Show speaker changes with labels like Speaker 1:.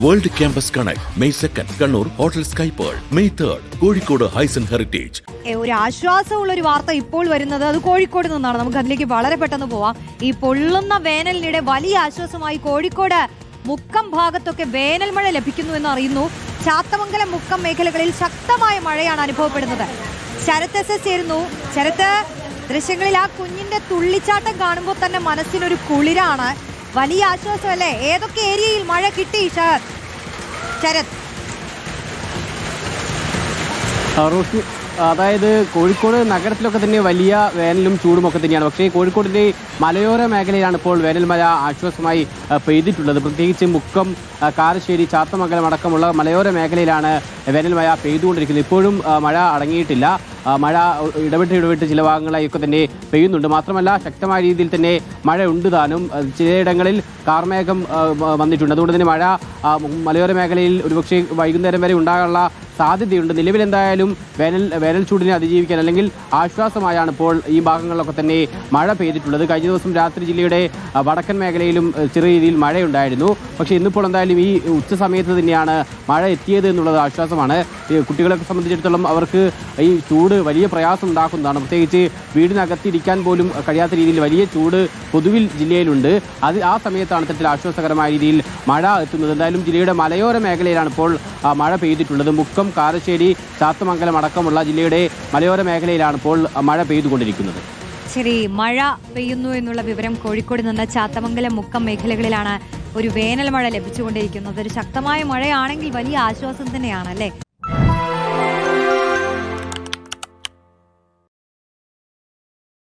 Speaker 1: World campus connect May 2 Kannur hotel Sky Pearl, May 3 Kozhikode Hyson Heritage.
Speaker 2: ഒരു ആശ്വാസമുള്ള ഒരു വാർത്ത ഇപ്പോൾ വരുന്നത് അത് കോഴിക്കോട് നിന്നാണ്. നമുക്ക് അതിലേക്ക് വളരെ പെട്ടെന്ന് പോവാം. ഈ പൊള്ളുന്ന വേനലിനിടെ വലിയ ആശ്വാസമായി കോഴിക്കോട് മുക്കം ഭാഗത്തൊക്കെ വേനൽ മഴ ലഭിക്കുന്നു എന്ന് അറിയുന്നു. ചാത്തമംഗലം മുക്കം മേഖലകളിൽ ശക്തമായ മഴയാണ് അനുഭവപ്പെടുന്നത്. ശരത് എസ് ചേരുന്നു. ശരത്ത്, ദൃശ്യങ്ങളിൽ ആ കുഞ്ഞിന്റെ തുള്ളിച്ചാട്ടം കാണുമ്പോൾ തന്നെ മനസ്സിനൊരു കുളിരാണ്. വലിയ ആശ്വാസമല്ലേ? ഏതൊക്കെ ഏരിയയിൽ മഴ കിട്ടി ശരത്?
Speaker 3: അതായത് കോഴിക്കോട് നഗരത്തിലൊക്കെ തന്നെ വലിയ വേനലും ചൂടും ഒക്കെ തന്നെയാണ്. പക്ഷേ കോഴിക്കോടിൻ്റെ മലയോര മേഖലയിലാണ് ഇപ്പോൾ വേനൽ മഴ ആശ്വാസമായി പെയ്തിട്ടുള്ളത്. പ്രത്യേകിച്ച് മുക്കം, കാരശ്ശേരി, ചാത്തമംഗലം അടക്കമുള്ള മലയോര മേഖലയിലാണ് വേനൽ മഴ പെയ്തുകൊണ്ടിരിക്കുന്നത്. ഇപ്പോഴും മഴ അടങ്ങിയിട്ടില്ല. മഴ ഇടവിട്ട് ചില ഭാഗങ്ങളായൊക്കെ തന്നെ പെയ്യുന്നുണ്ട്. മാത്രമല്ല ശക്തമായ രീതിയിൽ തന്നെ മഴ ഉണ്ട് താനും. ചിലയിടങ്ങളിൽ കാർമേഘം വന്നിട്ടുണ്ട്. അതുകൊണ്ട് തന്നെ മഴ മലയോര മേഖലയിൽ ഒരുപക്ഷെ വൈകുന്നേരം വരെ ഉണ്ടാകാനുള്ള സാധ്യതയുണ്ട്. നിലവിൽ എന്തായാലും വേനൽ ചൂടിനെ അതിജീവിക്കാൻ അല്ലെങ്കിൽ ആശ്വാസമായാണ് ഇപ്പോൾ ഈ ഭാഗങ്ങളിലൊക്കെ തന്നെ മഴ പെയ്തിട്ടുള്ളത്. കഴിഞ്ഞ ദിവസം രാത്രി ജില്ലയുടെ വടക്കൻ മേഖലയിലും ചെറിയ രീതിയിൽ മഴയുണ്ടായിരുന്നു. പക്ഷേ ഇന്നിപ്പോൾ എന്തായാലും ഈ ഉച്ച സമയത്ത് തന്നെയാണ് മഴ എത്തിയത് എന്നുള്ളത് ആശ്വാസമാണ്. കുട്ടികളെ സംബന്ധിച്ചിടത്തോളം അവർക്ക് ഈ ചൂട് വലിയ പ്രയാസം ഉണ്ടാക്കുന്നതാണ്. പ്രത്യേകിച്ച് വീടിനകത്തിരിക്കാൻ പോലും കഴിയാത്ത രീതിയിൽ വലിയ ചൂട് പൊതുവിൽ ജില്ലയിലുണ്ട്. ആ സമയത്താണ് ഇത്തരത്തിൽ ആശ്വാസകരമായ രീതിയിൽ മഴ എത്തുന്നത്. എന്തായാലും ജില്ലയുടെ മലയോര മേഖലയിലാണ് ഇപ്പോൾ മഴ പെയ്തിട്ടുള്ളത്. മുക്കം, കാരശ്ശേരി, ചാത്തമംഗലം അടക്കമുള്ള ജില്ലയുടെ മലയോര മേഖലയിലാണ് ഇപ്പോൾ മഴ പെയ്തുകൊണ്ടിരിക്കുന്നത്.
Speaker 2: ശരി, മഴ പെയ്യുന്നു എന്നുള്ള വിവരം കോഴിക്കോട് നിന്ന് ചാത്തമംഗലം, മുക്കം മേഖലകളിലാണ് ഒരു വേനൽ മഴ ലഭിച്ചുകൊണ്ടിരിക്കുന്നത്. ഒരു ശക്തമായ മഴയാണെങ്കിൽ വലിയ ആശ്വാസം തന്നെയാണ് അല്ലേ?